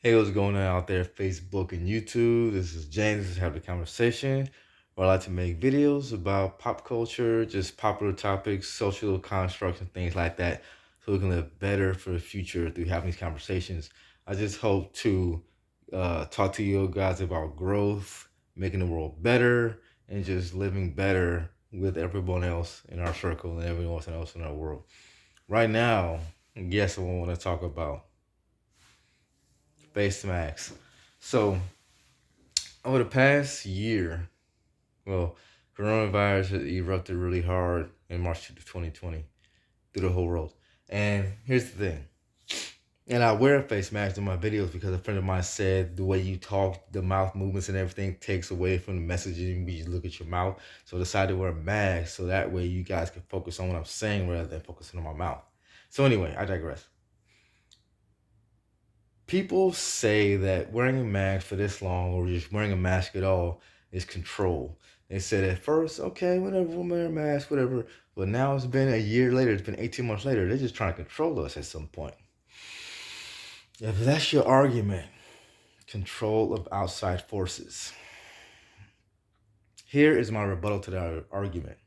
Hey, what's going on out there, Facebook and YouTube? This is James. Let's have the conversation. Where I like to make videos about pop culture, just popular topics, social constructs, and things like that, so we can live better for the future through having these conversations. I just hope to talk to you guys about growth, making the world better, and just living better with everyone else in our circle and everyone else in our world. Right now, guess what I want to talk about? Face masks. So over the past year, well, coronavirus has erupted really hard in March of 2020 through the whole world. And here's the thing. And I wear a face mask in my videos because a friend of mine said the way you talk, the mouth movements and everything takes away from the messaging when you look at your mouth. So I decided to wear a mask so that way you guys can focus on what I'm saying rather than focusing on my mouth. So anyway, I digress. People say that wearing a mask for this long or just wearing a mask at all is control. They said at first, okay, whatever, we'll wear a mask, whatever. But now it's been a year later, it's been 18 months later. They're just trying to control us at some point. If that's your argument, control of outside forces. Here is my rebuttal to that argument.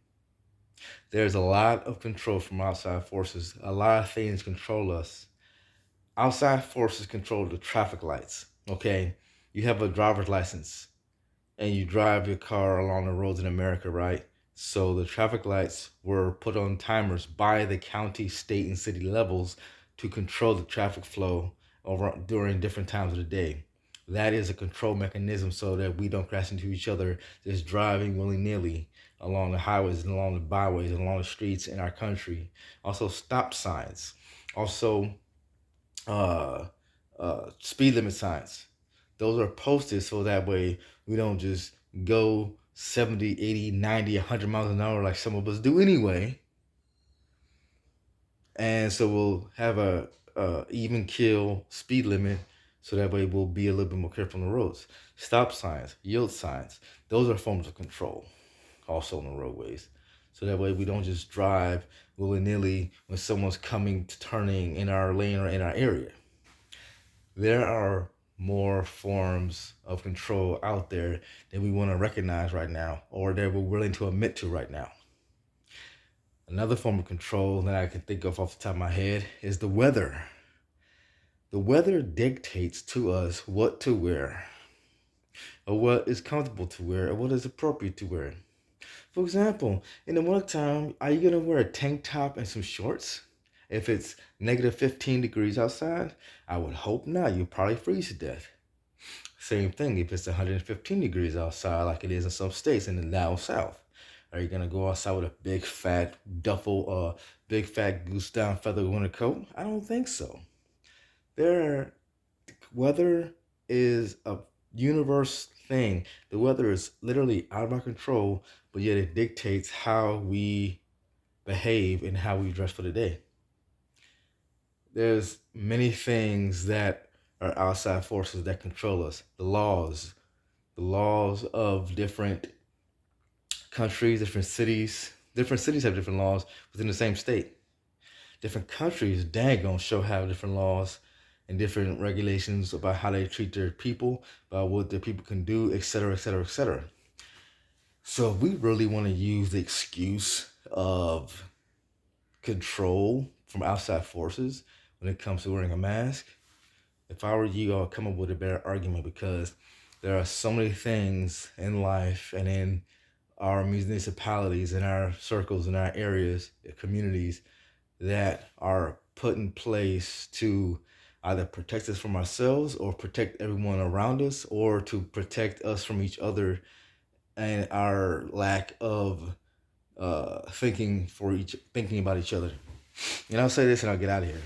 There's a lot of control from outside forces. A lot of things control us. Outside forces control the traffic lights. Okay, you have a driver's license and you drive your car along the roads in America, right? So the traffic lights were put on timers by the county, state, and city levels to control the traffic flow over during different times of the day. That is a control mechanism so that we don't crash into each other just driving willy-nilly along the highways and along the byways and along the streets in our country. Also stop signs. Also uh, speed limit signs. Those are posted so that way we don't just go 70, 80, 90, 100 miles an hour like some of us do anyway. And so we'll have a even kill speed limit so that way we'll be a little bit more careful on the roads. Stop signs, yield signs, those are forms of control also on the roadways. So that way we don't just drive willy-nilly when someone's coming to turning in our lane or in our area. There are more forms of control out there than we want to recognize right now or that we're willing to admit to right now. Another form of control that I can think of off the top of my head is the weather. The weather dictates to us what to wear, or what is comfortable to wear, or what is appropriate to wear. For example, in the wintertime, are you going to wear a tank top and some shorts? If it's negative 15 degrees outside, I would hope not. You'll probably freeze to death. Same thing if it's 115 degrees outside, like it is in some states in the down south. Are you gonna go outside with a big fat goose down feather winter coat? I don't think so. There, weather is a universe thing. The weather is literally out of our control, but yet it dictates how we behave and how we dress for the day. There's many things that are outside forces that control us. The laws of different countries, different cities. Different cities have different laws within the same state. Different countries, daggone, show have different laws and different regulations about how they treat their people, about what their people can do, etc., etc., etc. So if we really want to use the excuse of control from outside forces when it comes to wearing a mask, if I were you, I'll come up with a better argument because there are so many things in life and in our municipalities, in our circles, in our areas, communities that are put in place to either protect us from ourselves or protect everyone around us or to protect us from each other and our lack of thinking about each other. And I'll say this and I'll get out of here.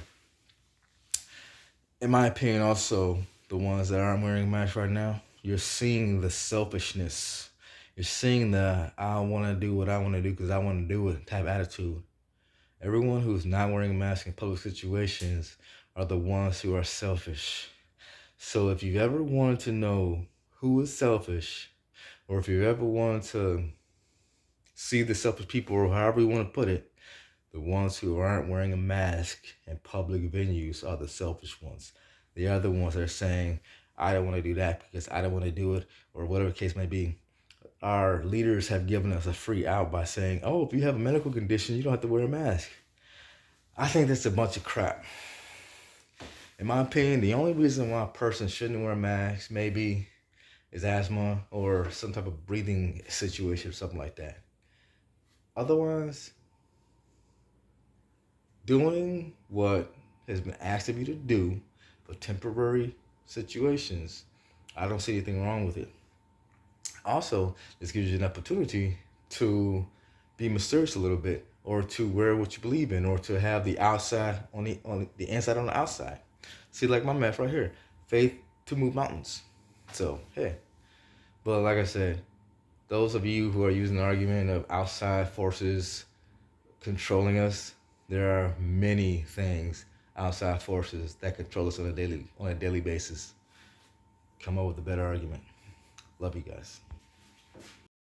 In my opinion, also, the ones that aren't wearing masks right now, you're seeing the selfishness. You're seeing the I want to do what I want to do because I want to do it type attitude. Everyone who's not wearing a mask in public situations are the ones who are selfish. So if you've ever wanted to know who is selfish, or if you ever wanted to see the selfish people, or however you want to put it, the ones who aren't wearing a mask in public venues are the selfish ones. They are the ones that are saying, I don't want to do that because I don't want to do it, or whatever the case may be. Our leaders have given us a free out by saying, oh, if you have a medical condition, you don't have to wear a mask. I think that's a bunch of crap. In my opinion, the only reason why a person shouldn't wear a mask maybe is asthma or some type of breathing situation or something like that. Otherwise, doing what has been asked of you to do for temporary situations, I don't see anything wrong with it. Also, this gives you an opportunity to be mysterious a little bit, or to wear what you believe in, or to have the outside on the inside on the outside. See, like my math right here, faith to move mountains. So hey, but like I said, those of you who are using the argument of outside forces controlling us, there are many things, outside forces that control us on a daily basis. Come up with a better argument. Love you guys.